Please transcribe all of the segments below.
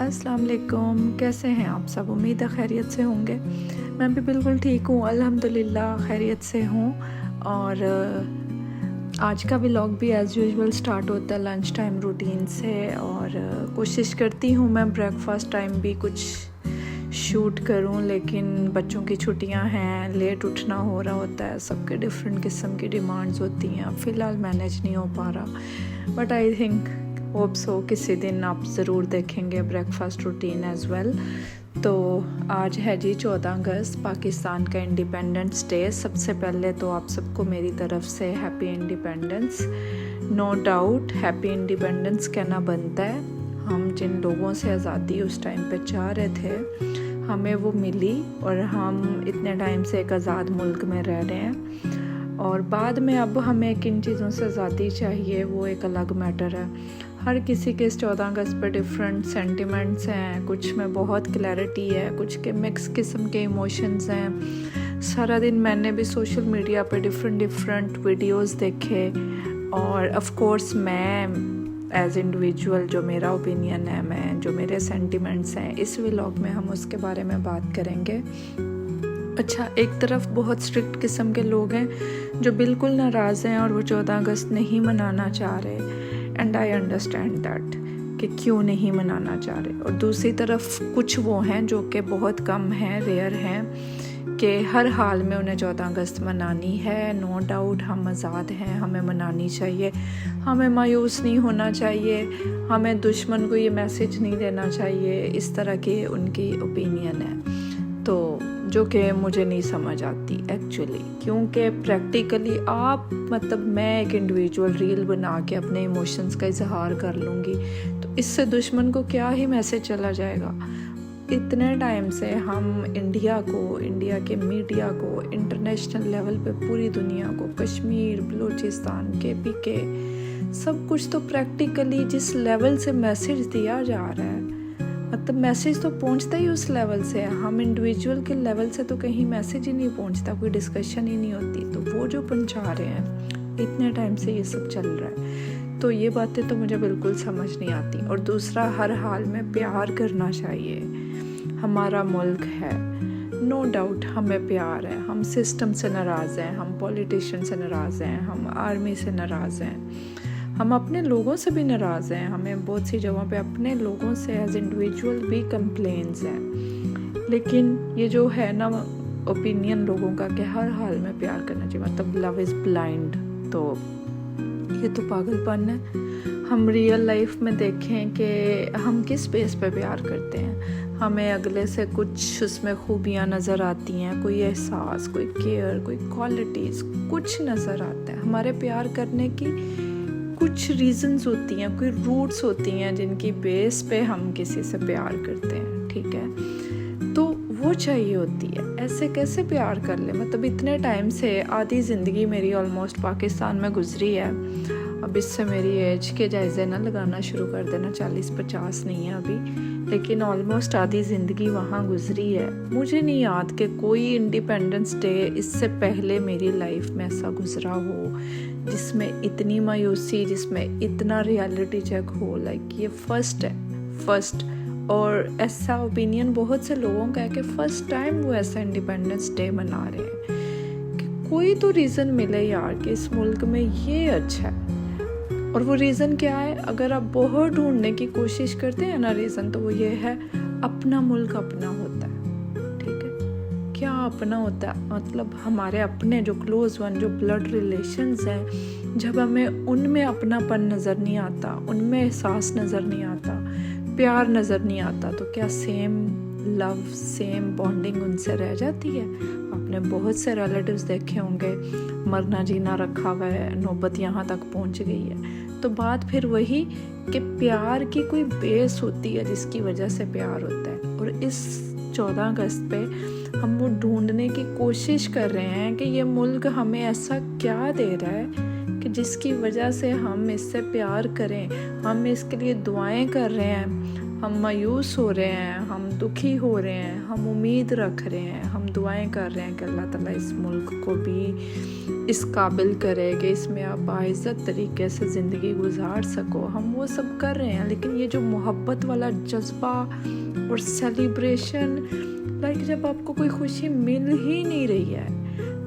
अस्सलाम वालेकुम, कैसे हैं आप सब? उम्मीद है खैरियत से होंगे। मैं भी बिल्कुल ठीक हूँ, अल्हम्दुलिल्लाह खैरियत से हूँ। और आज का व्लॉग भी एज़ यूजुअल स्टार्ट होता है लंच टाइम रूटीन से। और कोशिश करती हूँ मैं ब्रेकफास्ट टाइम भी कुछ शूट करूँ, लेकिन बच्चों की छुट्टियाँ हैं, लेट उठना हो रहा होता है, सबके डिफरेंट किस्म की डिमांड्स होती हैं। फ़िलहाल मैनेज नहीं हो पा रहा, but I think hope so किसी दिन आप ज़रूर देखेंगे ब्रेकफास्ट रूटीन एज़ वेल। तो आज है जी 14 अगस्त, पाकिस्तान का इंडिपेंडेंस डे। सबसे पहले तो आप सबको मेरी तरफ से happy independence. No doubt happy independence कहना बनता है। हम जिन लोगों से आज़ादी उस टाइम पे चाह रहे थे, हमें वो मिली और हम इतने टाइम से एक आज़ाद मुल्क में रह रहे हैं। और बाद में अब हमें किन चीज़ों से आज़ादी चाहिए वो एक अलग मैटर है। हर किसी के इस 14 अगस्त पर डिफरेंट सेंटिमेंट्स हैं, कुछ में बहुत क्लैरिटी है, कुछ के मिक्स किस्म के इमोशंस हैं। सारा दिन मैंने भी सोशल मीडिया पे डिफरेंट वीडियोस देखे, और ऑफ कोर्स मैं एज इंडिविजुअल जो मेरा ओपिनियन है, मैं जो मेरे सेंटिमेंट्स हैं, इस व्लॉग में हम उसके बारे में बात करेंगे। अच्छा, एक तरफ बहुत स्ट्रिक्ट किस्म के लोग हैं जो बिल्कुल नाराज़ हैं और वो 14 अगस्त नहीं मनाना चाह रहे, एंड आई अंडरस्टैंड दैट कि क्यों नहीं मनाना चाह रहे। और दूसरी तरफ कुछ वो हैं जो कि बहुत कम हैं, रेयर हैं, कि हर हाल में उन्हें 14 अगस्त मनानी है। नो डाउट हम आज़ाद हैं, हमें मनानी चाहिए, हमें मायूस नहीं होना चाहिए, हमें दुश्मन को ये मैसेज नहीं देना चाहिए। इस तरह की उनकी ओपिनियन है, तो जो कि मुझे नहीं समझ आती एक्चुअली, क्योंकि प्रैक्टिकली आप मतलब मैं एक इंडिविजुअल रील बना के अपने इमोशंस का इजहार कर लूँगी, तो इससे दुश्मन को क्या ही मैसेज चला जाएगा। इतने टाइम से हम इंडिया को, इंडिया के मीडिया को, इंटरनेशनल लेवल पे पूरी दुनिया को, कश्मीर, बलूचिस्तान, के सब कुछ तो प्रैक्टिकली जिस लेवल से मैसेज दिया जा रहा है, मतलब मैसेज तो पहुंचता ही उस लेवल से है। हम इंडिविजुअल के लेवल से तो कहीं मैसेज ही नहीं पहुंचता, कोई डिस्कशन ही नहीं होती। तो वो जो पहुंचा रहे हैं, इतने टाइम से ये सब चल रहा है, तो ये बातें तो मुझे बिल्कुल समझ नहीं आती। और दूसरा, हर हाल में प्यार करना चाहिए। हमारा मुल्क है, नो डाउट हमें प्यार है। हम सिस्टम से नाराज़ हैं, हम पॉलिटिशियन से नाराज़ हैं, हम आर्मी से नाराज़ हैं, हम अपने लोगों से भी नाराज़ हैं। हमें बहुत सी जगहों पे अपने लोगों से एज इंडिविजुअल भी कंप्लेंट्स हैं। लेकिन ये जो है ना ओपिनियन लोगों का कि हर हाल में प्यार करना चाहिए, मतलब लव इज़ ब्लाइंड, तो ये तो पागलपन है। हम रियल लाइफ में देखें कि हम किस बेस पे प्यार करते हैं। हमें अगले से कुछ उसमें खूबियाँ नज़र आती हैं, कोई एहसास, कोई केयर, कोई क्वालिटीज़, कुछ नज़र आता है। हमारे प्यार करने की कुछ रीजंस होती हैं, कोई रूट्स होती हैं जिनकी बेस पे हम किसी से प्यार करते हैं, ठीक है, तो वो चाहिए होती है। ऐसे कैसे प्यार कर ले? मतलब इतने टाइम से आधी ज़िंदगी मेरी ऑलमोस्ट पाकिस्तान में गुजरी है। अब इससे मेरी एज के जायज़े ना लगाना शुरू कर देना, 40-50 नहीं है अभी, लेकिन ऑलमोस्ट आधी ज़िंदगी वहाँ गुजरी है। मुझे नहीं याद कि कोई इंडिपेंडेंस डे इससे पहले मेरी लाइफ में ऐसा गुजरा हो जिसमें इतनी मायूसी, जिसमें इतना रियलिटी चेक हो। लाइक ये फर्स्ट है, फर्स्ट। और ऐसा ओपिनियन बहुत से लोगों का है कि फ़र्स्ट टाइम वो ऐसा इंडिपेंडेंस डे मना रहे हैं, कि कोई तो रीज़न मिले यार कि इस मुल्क में ये अच्छा है। और वो रीज़न क्या है? अगर आप बहुत ढूंढने की कोशिश करते हैं ना रीज़न, तो वो ये है, अपना मुल्क अपना होता है, ठीक है। क्या अपना होता है? मतलब हमारे अपने जो क्लोज वन, जो ब्लड रिलेशंस हैं, जब हमें उनमें अपनापन नज़र नहीं आता, उनमें एहसास नज़र नहीं आता, प्यार नज़र नहीं आता, तो क्या सेम लव, सेम बॉन्डिंग उनसे रह जाती है? आपने बहुत से रिलेटिव्स देखे होंगे, मरना जीना रखा हुआ है, नौबत यहाँ तक पहुँच गई है। तो बात फिर वही कि प्यार की कोई बेस होती है जिसकी वजह से प्यार होता है। और इस 14 अगस्त पे हम वो ढूंढने की कोशिश कर रहे हैं कि ये मुल्क हमें ऐसा क्या दे रहा है कि जिसकी वजह से हम इससे प्यार करें। हम इसके लिए दुआएं कर रहे हैं, हम मायूस हो रहे हैं, हम दुखी हो रहे हैं, हम उम्मीद रख रहे हैं, हम दुआएं कर रहे हैं कि अल्लाह ताला इस मुल्क को भी इस काबिल करे कि इसमें आप बाइज़्ज़त तरीके से ज़िंदगी गुजार सको। हम वो सब कर रहे हैं, लेकिन ये जो मोहब्बत वाला जज्बा और सेलिब्रेशन, लाइक जब आपको कोई खुशी मिल ही नहीं रही है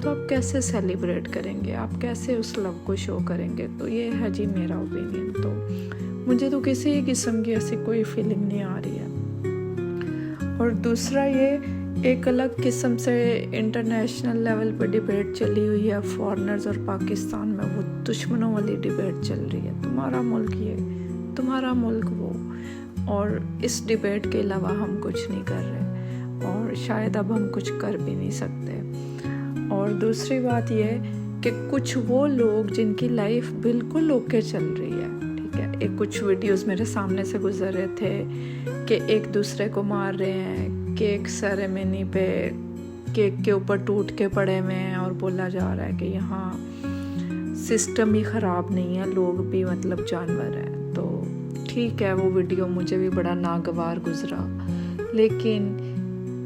तो आप कैसे सेलिब्रेट करेंगे, आप कैसे उस लव को शो करेंगे? तो ये है जी मेरा ओपिनियन। तो मुझे तो किसी किस्म की ऐसी कोई फीलिंग नहीं आ रही है। और दूसरा, ये एक अलग किस्म से इंटरनेशनल लेवल पर डिबेट चली हुई है फॉरेनर्स और पाकिस्तान में, वो दुश्मनों वाली डिबेट चल रही है, तुम्हारा मुल्क ये, तुम्हारा मुल्क वो। और इस डिबेट के अलावा हम कुछ नहीं कर रहे और शायद अब हम कुछ कर भी नहीं सकते। और दूसरी बात ये कि कुछ वो लोग जिनकी लाइफ बिल्कुल ओके चल रही है, ठीक है, एक कुछ वीडियोस मेरे सामने से गुजर रहे थे कि एक दूसरे को मार रहे हैं, केक सेरेमनी पे केक के ऊपर टूट के पड़े हुए हैं और बोला जा रहा है कि यहाँ सिस्टम ही ख़राब नहीं है, लोग भी मतलब जानवर हैं। तो ठीक है, वो वीडियो मुझे भी बड़ा नागवार गुजरा, लेकिन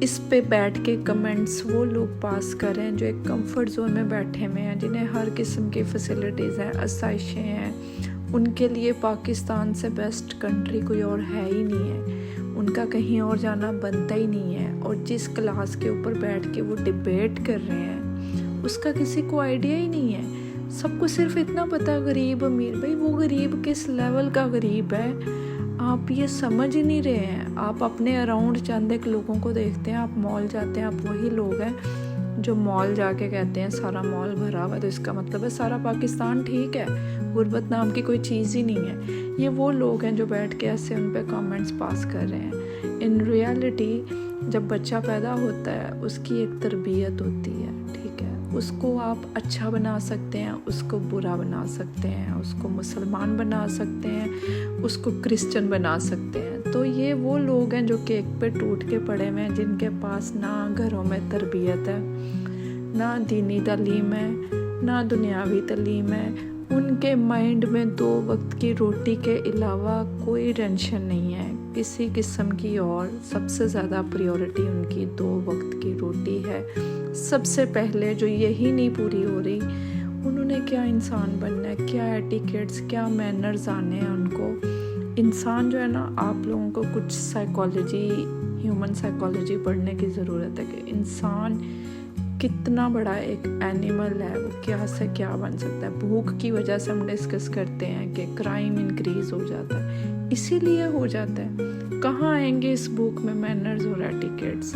इस पे बैठ के कमेंट्स वो लोग पास कर रहे हैं जो एक कंफर्ट जोन में बैठे हुए हैं, जिन्हें हर किस्म की फैसिलिटीज़ हैं, आसाइशें हैं। उनके लिए पाकिस्तान से बेस्ट कंट्री कोई और है ही नहीं है, उनका कहीं और जाना बनता ही नहीं है। और जिस क्लास के ऊपर बैठ के वो डिबेट कर रहे हैं उसका किसी को आइडिया ही नहीं है। सबको सिर्फ इतना पता है गरीब अमीर, भाई वो गरीब किस लेवल का गरीब है आप ये समझ ही नहीं रहे हैं। आप अपने अराउंड चंद एक लोगों को देखते हैं, आप मॉल जाते हैं, आप वही लोग हैं जो मॉल जाके कहते हैं सारा मॉल भरा हुआ है, तो इसका मतलब है सारा पाकिस्तान ठीक है, गुर्बत नाम की कोई चीज़ ही नहीं है। ये वो लोग हैं जो बैठ के ऐसे उन पे कमेंट्स पास कर रहे हैं। इन रियलिटी जब बच्चा पैदा होता है उसकी एक तरबियत होती है, ठीक है, उसको आप अच्छा बना सकते हैं, उसको बुरा बना सकते हैं, उसको मुसलमान बना सकते हैं, उसको क्रिश्चियन बना सकते हैं। तो ये वो लोग हैं जो केक पे टूट के पड़े हुए हैं, जिनके पास ना घरों में तरबियत है, ना दीनी तालीम है, ना दुनियावी तालीम है। उनके माइंड में 2 वक्त की रोटी के अलावा कोई टेंशन नहीं है किसी किस्म की, और सबसे ज़्यादा प्रायोरिटी उनकी 2 वक्त की रोटी है। सबसे पहले जो यही नहीं पूरी हो रही, उन्होंने क्या इंसान बनना है, क्या एटिकेट्स, क्या मैनर्स आने हैं उनको। इंसान जो है ना, आप लोगों को कुछ साइकोलॉजी, ह्यूमन साइकोलॉजी पढ़ने की ज़रूरत है कि इंसान कितना बड़ा एक एनिमल है, वो क्या से क्या बन सकता है। भूख की वजह से हम डिस्कस करते हैं कि क्राइम इंक्रीज़ हो जाता है, इसीलिए हो जाता है। कहाँ आएंगे इस भूख में मैनर्स और एटिकेट्स?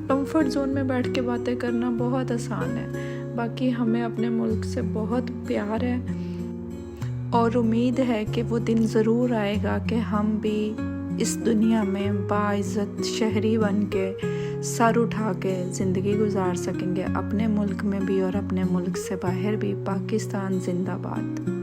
कंफर्ट जोन में बैठ के बातें करना बहुत आसान है, बाकी हमें अपने मुल्क से बहुत प्यार है और उम्मीद है कि वो दिन ज़रूर आएगा कि हम भी इस दुनिया में बाइज़्ज़त शहरी बन के सर उठा के ज़िंदगी गुजार सकेंगे, अपने मुल्क में भी और अपने मुल्क से बाहर भी। पाकिस्तान जिंदाबाद।